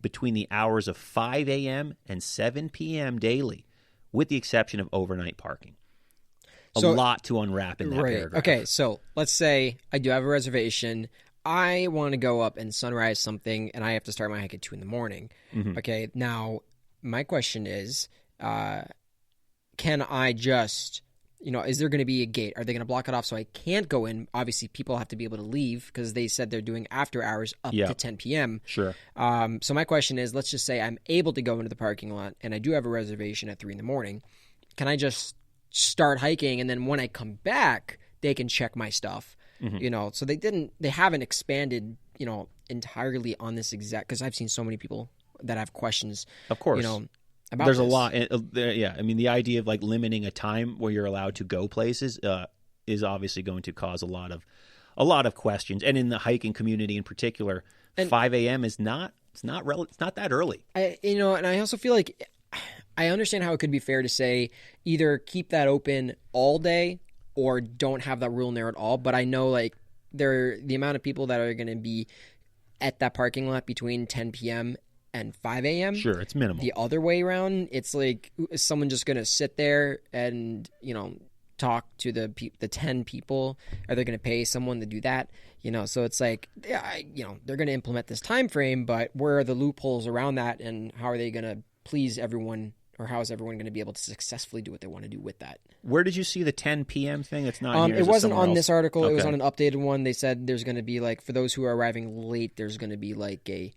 between the hours of 5 a.m. and 7 p.m. daily, with the exception of overnight parking. A lot to unwrap in that paragraph. Okay, so let's say I do have a reservation. I want to go up and sunrise something, and I have to start my hike at 2 in the morning. Mm-hmm. Okay, now my question is, can I just, is there going to be a gate? Are they going to block it off so I can't go in? Obviously, people have to be able to leave because they said they're doing after hours up to 10 p.m. Sure. So my question is, let's just say I'm able to go into the parking lot, and I do have a reservation at 3 in the morning. Can I just start hiking, and then when I come back, they can check my stuff? Mm-hmm. So they haven't expanded, entirely on this exact, because I've seen so many people that have questions. Of course. About There's this. a lot. Yeah. I mean, the idea of like limiting a time where you're allowed to go places is obviously going to cause a lot of questions. And in the hiking community in particular, 5 a.m. is not that early. And I also feel like I understand how it could be fair to say either keep that open all day or don't have that rule in there at all. But I know like the amount of people that are going to be at that parking lot between 10 p.m. and 5 a.m. Sure, it's minimal. The other way around, it's like, is someone just going to sit there and, talk to the 10 people? Are they going to pay someone to do that? So it's like, they're going to implement this time frame, but where are the loopholes around that, and how are they going to please everyone, or how is everyone going to be able to successfully do what they want to do with that? Where did you see the 10 p.m. thing? It's not here. It wasn't on this article. Okay. It was on an updated one. They said there's going to be like, for those who are arriving late, there's going to be like a,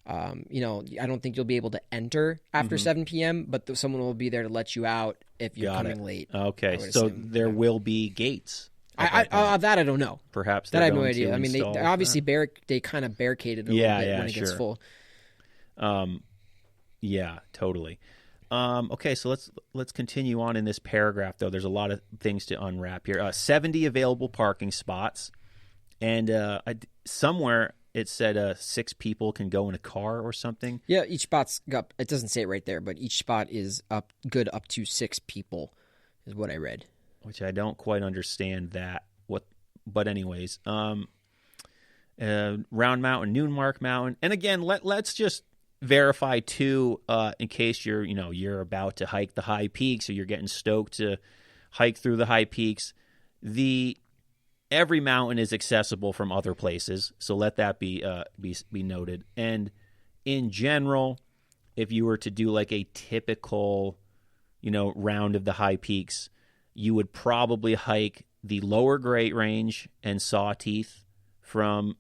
I don't think you'll be able to enter after 7 p.m., but someone will be there to let you out if you're coming late. Okay, so there will be gates. That I don't know. Perhaps that I have no idea. I mean, they obviously they kind of barricaded it a little bit when it gets full. Yeah, totally. Okay, so let's continue on in this paragraph, though. There's a lot of things to unwrap here. 70 available parking spots, and somewhere it said 6 people can go in a car or something. Yeah, each spot's got, it doesn't say it right there, but each spot is up to 6 people, is what I read. Which I don't quite understand that. But anyways, Round Mountain, Noonmark Mountain, and again, let's just verify too, in case you're about to hike the high peaks, or you're getting stoked to hike through the high peaks. Every mountain is accessible from other places, so let that be noted. And in general, if you were to do like a typical, round of the high peaks, you would probably hike the lower Great Range and Sawteeth from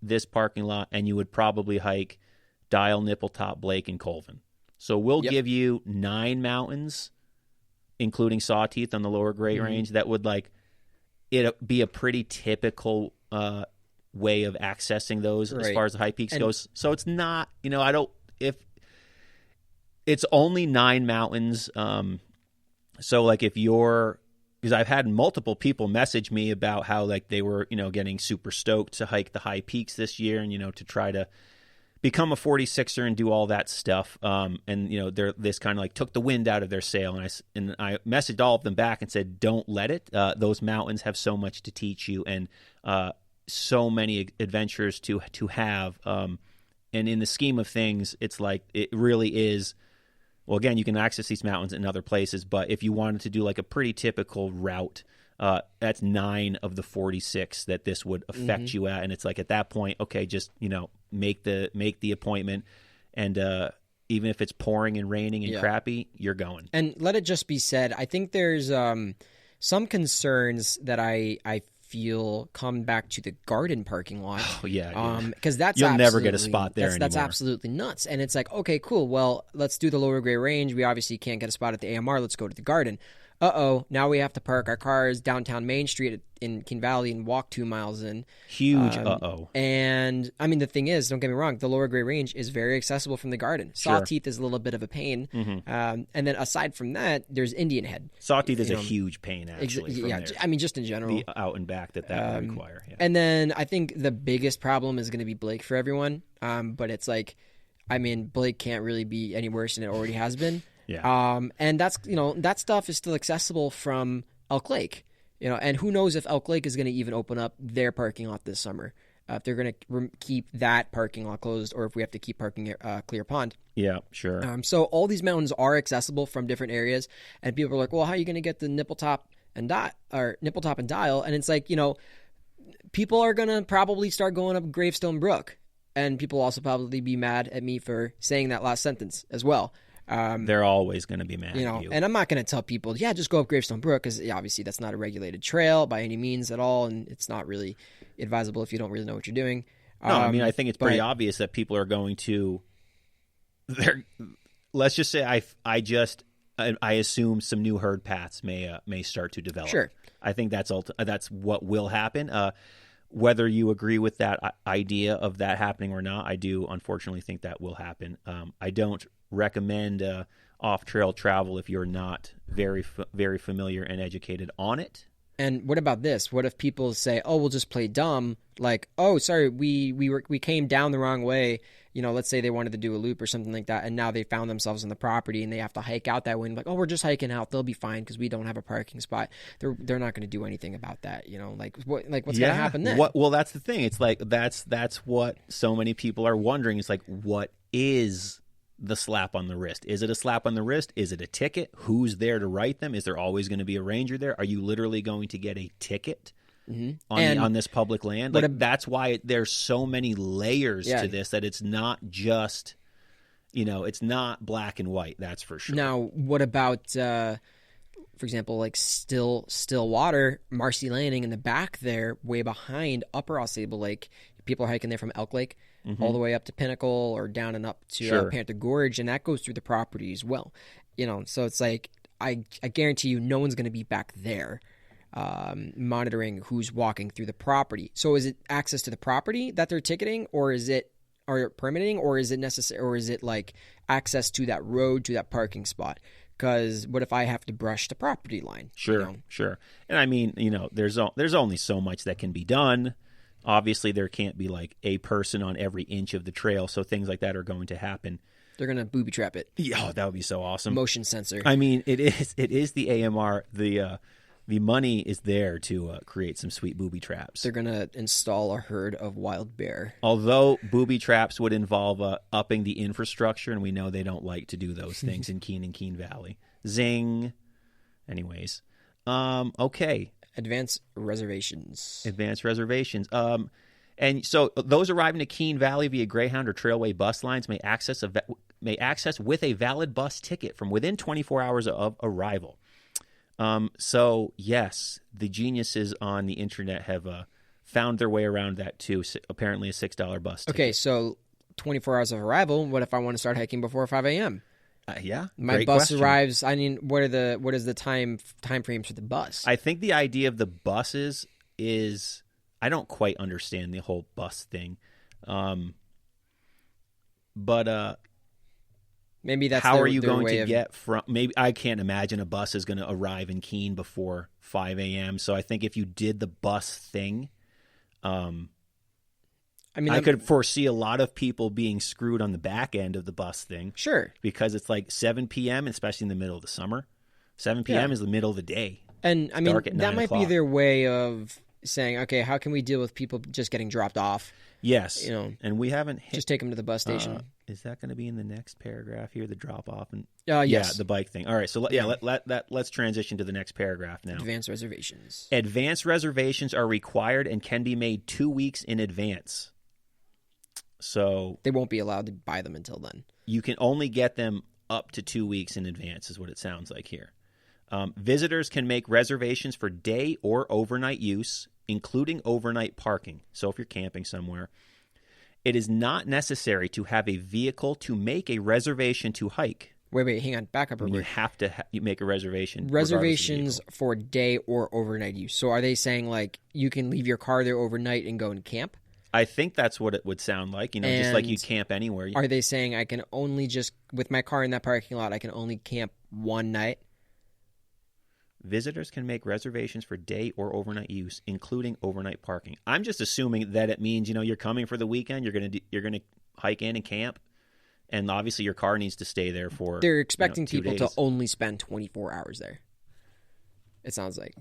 this parking lot, and you would probably hike Dial, Nippletop, Blake, and Colvin. So we'll give you 9 mountains, including Sawteeth on the lower Great Range, that would it be a pretty typical way of accessing those as far as the high peaks goes. So it's not, if it's only 9 mountains. So like because I've had multiple people message me about how like they were, getting super stoked to hike the high peaks this year, and, to try to become a 46er and do all that stuff. And this kind of like took the wind out of their sail. And I messaged all of them back and said, don't let it. Those mountains have so much to teach you, and so many adventures to have. And in the scheme of things, it's like, it really is. Well, again, you can access these mountains in other places, but if you wanted to do like a pretty typical route, that's 9 of the 46 that this would affect you at. And it's like, at that point, okay, just, make the appointment. And even if it's pouring and raining and crappy, you're going. And let it just be said, I think there's some concerns that I feel come back to the garden parking lot. Oh, yeah. Because that's you'll never get a spot there anymore. That's absolutely nuts. And it's like, okay, cool. Well, let's do the lower Great Range. We obviously can't get a spot at the AMR. Let's go to the garden. Now we have to park our cars downtown Main Street in Keene Valley and walk 2 miles in. Huge And, I mean, the thing is, don't get me wrong, the lower Great Range is very accessible from the garden. Sawteeth is a little bit of a pain. And then aside from that, there's Indian Head. Sawteeth is a huge pain, actually. I mean, just in general. The out and back that would require. Yeah. And then I think the biggest problem is going to be Blake for everyone. But it's like, I mean, Blake can't really be any worse than it already has been. Yeah. And that's, that stuff is still accessible from Elk Lake, and who knows if Elk Lake is going to even open up their parking lot this summer. if they're going to keep that parking lot closed, or if we have to keep parking Clear Pond. Yeah, sure. So all these mountains are accessible from different areas, and people are like, well, how are you going to get the Nipple Top and Dial? And it's like, people are going to probably start going up Gravestone Brook, and people will also probably be mad at me for saying that last sentence as well. They're always going to be mad at you. And I'm not going to tell people, yeah, just go up Gravestone Brook, because obviously that's not a regulated trail by any means at all, and it's not really advisable if you don't really know what you're doing. No, I mean, I think it's pretty obvious that people are going to. Let's just say I assume some new herd paths may start to develop. Sure, I think that's what will happen. Whether you agree with that idea of that happening or not, I do unfortunately think that will happen. I don't recommend off-trail travel if you're not very familiar and educated on it. And what about this? What if people say, "Oh, we'll just play dumb"? Like, "Oh, sorry, we came down the wrong way." Let's say they wanted to do a loop or something like that, and now they found themselves on the property and they have to hike out that way. And like, "Oh, we're just hiking out; they'll be fine because we don't have a parking spot." They're not going to do anything about that. What's going to happen then? Well, that's the thing. It's like that's what so many people are wondering. It's like, what is the slap on the wrist? Is it a slap on the wrist? Is it a ticket? Who's there to write them? Is there always going to be a ranger there? Are you literally going to get a ticket on this public land? That's why there's so many layers to this, that it's not just, it's not black and white. That's for sure. Now, what about, for example, like Stillwater, Marcy Landing in the back there, way behind Upper Ausable Lake? People are hiking there from Elk Lake all the way up to Pinnacle or down and up to Panther Gorge, and that goes through the property as well. So it's like, I guarantee you no one's going to be back there monitoring who's walking through the property. So is it access to the property that they're ticketing, or is it permitting, or is it necessary, or is it like access to that road, to that parking spot? Because what if I have to brush the property line? Sure. And I mean, there's only so much that can be done. Obviously, there can't be like a person on every inch of the trail, so things like that are going to happen. They're going to booby trap it. Yeah, that would be so awesome. Motion sensor. I mean, it is the AMR. The money is there to create some sweet booby traps. They're going to install a herd of wild bear. Although booby traps would involve upping the infrastructure, and we know they don't like to do those things in Keene Valley. Zing. Anyways. Okay. Advanced reservations. And so those arriving to Keene Valley via Greyhound or Trailway bus lines may access with a valid bus ticket from within 24 hours of arrival. So yes, the geniuses on the internet have found their way around that too. Apparently a $6 bus ticket. Okay, so 24 hours of arrival. What if I want to start hiking before 5 a.m.? Yeah, my bus arrives. I mean, what is the time frames for the bus? I think the idea of the buses is, I don't quite understand the whole bus thing, but maybe that's how are you going to get from? Maybe I can't imagine a bus is going to arrive in Keene before 5 a.m. So I think if you did the bus thing, I could foresee a lot of people being screwed on the back end of the bus thing. Sure. Because it's like 7 p.m., especially in the middle of the summer. 7 p.m. is the middle of the day. And I mean, that might be their way of saying, okay, how can we deal with people just getting dropped off? Yes. And we haven't just take them to the bus station. Is that going to be in the next paragraph here, the drop off? And yes. Yeah, the bike thing. All right, so let's transition to the next paragraph now. Advanced reservations. Advanced reservations are required and can be made 2 weeks in advance. So they won't be allowed to buy them until then. You can only get them up to 2 weeks in advance is what it sounds like here. Visitors can make reservations for day or overnight use, including overnight parking. So if you're camping somewhere, it is not necessary to have a vehicle to make a reservation to hike. Wait, hang on. Back up. You have to make a reservation. Reservations for day or overnight use. So are they saying like you can leave your car there overnight and go and camp? I think that's what it would sound like, just like you camp anywhere. Are they saying I can only just, with my car in that parking lot, I can only camp one night? Visitors can make reservations for day or overnight use, including overnight parking. I'm just assuming that it means, you're coming for the weekend, you're going to hike in and camp, and obviously your car needs to stay there for They're expecting 2 people days. to only spend 24 hours there. It sounds like,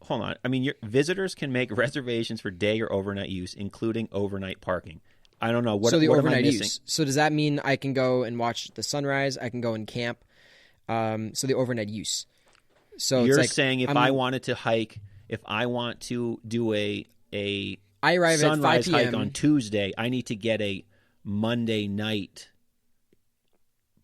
hold on. I mean, visitors can make reservations for day or overnight use, including overnight parking. I don't know. So the what overnight am I missing? use. So does that mean I can go and watch the sunrise? I can go and camp. So the overnight use. So you're it's like, saying if I wanted to hike, if I want to do a I arrive at 5 sunrise p.m. hike on Tuesday, I need to get a Monday night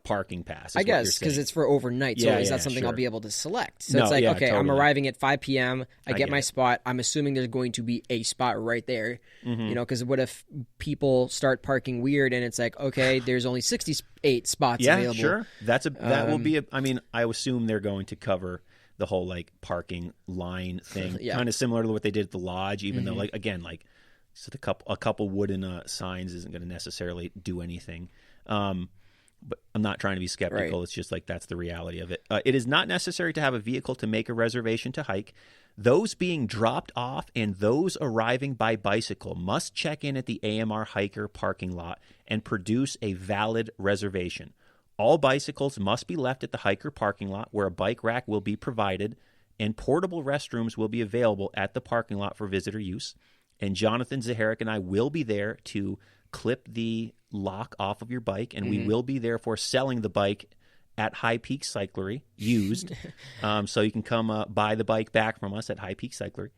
parking pass. I guess because it's for overnight. So is that something I'll be able to select? So No, it's like, yeah, okay, totally. I'm arriving at 5 p.m. I get my it. spot. I'm assuming there's going to be a spot right there. You know, because what if people start parking weird and it's like, okay, there's only 68 spots available. Yeah, sure. That will be I mean, I assume they're going to cover the whole like parking line thing, kind of similar to what they did at the lodge. Even though, like again, like so a couple wooden signs isn't going to necessarily do anything. But I'm not trying to be skeptical. Right. It's just like that's the reality of it. It is not necessary to have a vehicle to make a reservation to hike. Those being dropped off and those arriving by bicycle must check in at the AMR hiker parking lot and produce a valid reservation. All bicycles must be left at the hiker parking lot where a bike rack will be provided, and portable restrooms will be available at the parking lot for visitor use. And Jonathan, Zaharek, and I will be there to clip the lock off of your bike, and we will be there for selling the bike at High Peak Cyclery, used. So you can come buy the bike back from us at High Peak Cyclery,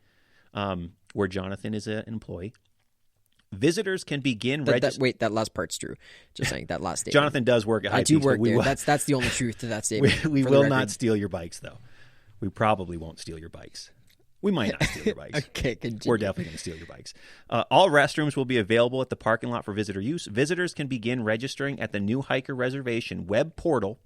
where Jonathan is an employee. Visitors can begin registering. Wait, that last part's true. Just saying that last statement. Jonathan does work at High I do Peaks, work but there. That's the only truth to that statement. We will not steal your bikes, though. We probably won't steal your bikes. We might not steal your bikes. Okay, continue. We're definitely going to steal your bikes. All restrooms will be available at the parking lot for visitor use. Visitors can begin registering at the new hiker reservation web portal,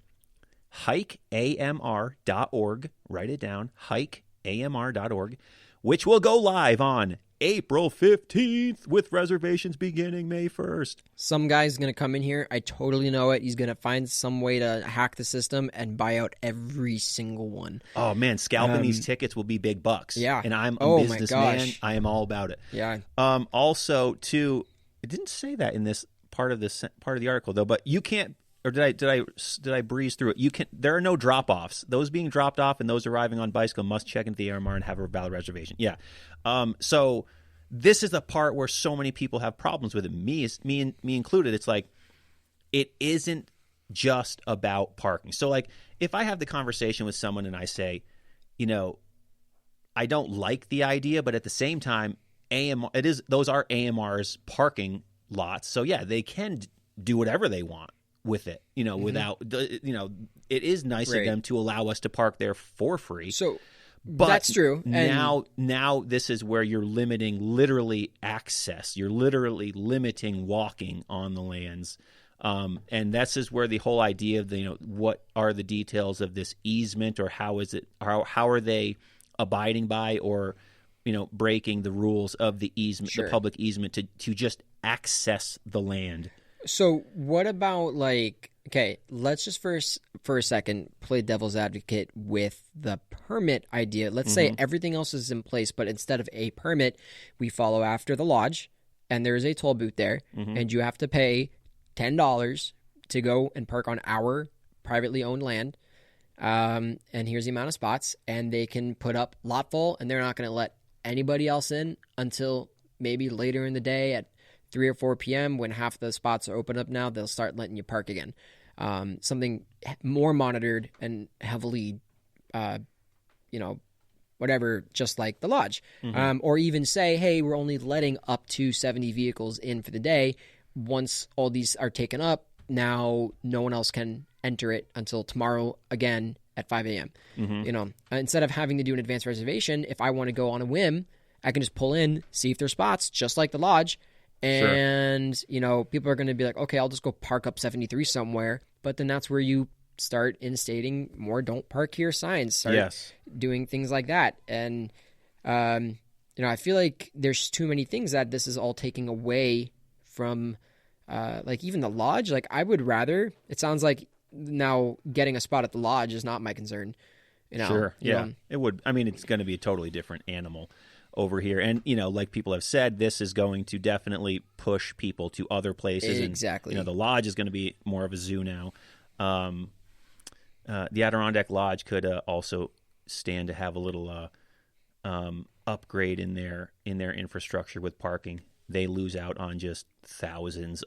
hikeamr.org. Write it down, hikeamr.org, which will go live on April 15th with reservations beginning May 1st. Some guy's going to come in here. I totally know it. He's going to find some way to hack the system and buy out every single one. Oh, man, scalping these tickets will be big bucks. Yeah. And I'm a businessman. My gosh. I am all about it. Yeah. Also, too, it didn't say that in this part of the article, though, but you can't, or did I breeze through it? There are no drop-offs. Those being dropped off and those arriving on bicycle must check into the AMR and have a valid reservation. Yeah. So this is the part where so many people have problems with it. Me included. It's like, it isn't just about parking. So like, if I have the conversation with someone and I say, you know, I don't like the idea, but at the same time, those are AMR's parking lots. So yeah, they can do whatever they want with it, you know, without, you know, it is nice of them to allow us to park there for free. So but that's true. And now this is where you're limiting literally access. You're literally limiting walking on the lands. And this is where the whole idea of what are the details of this easement, or how are they abiding by or, breaking the rules of the easement, the public easement to just access the land. So what about okay, let's just for a second play devil's advocate with the permit idea. Let's say everything else is in place, but instead of a permit, we follow after the lodge, and there is a toll booth there, and you have to pay $10 to go and park on our privately owned land. And here's the amount of spots, and they can put up lot full, and they're not going to let anybody else in until maybe later in the day at 3 or 4 p.m. when half the spots are open up now. They'll start letting you park again. Something more monitored and heavily, whatever, just like the lodge. Or even say, hey, we're only letting up to 70 vehicles in for the day. Once all these are taken up, now no one else can enter it until tomorrow again at 5 a.m. Instead of having to do an advance reservation, if I want to go on a whim, I can just pull in, see if there's spots, just like the lodge. And, people are going to be like, okay, I'll just go park up 73 somewhere. But then that's where you start instating more don't park here signs, start doing things like that. And, I feel like there's too many things that this is all taking away from, even the lodge. I would rather, it sounds like now getting a spot at the lodge is not my concern. Sure. Yeah. It would. I mean, it's going to be a totally different animal over here. And, like people have said, this is going to definitely push people to other places. Exactly. And, the lodge is going to be more of a zoo now. The Adirondack Lodge could also stand to have a little upgrade in their infrastructure with parking, they lose out on just thousands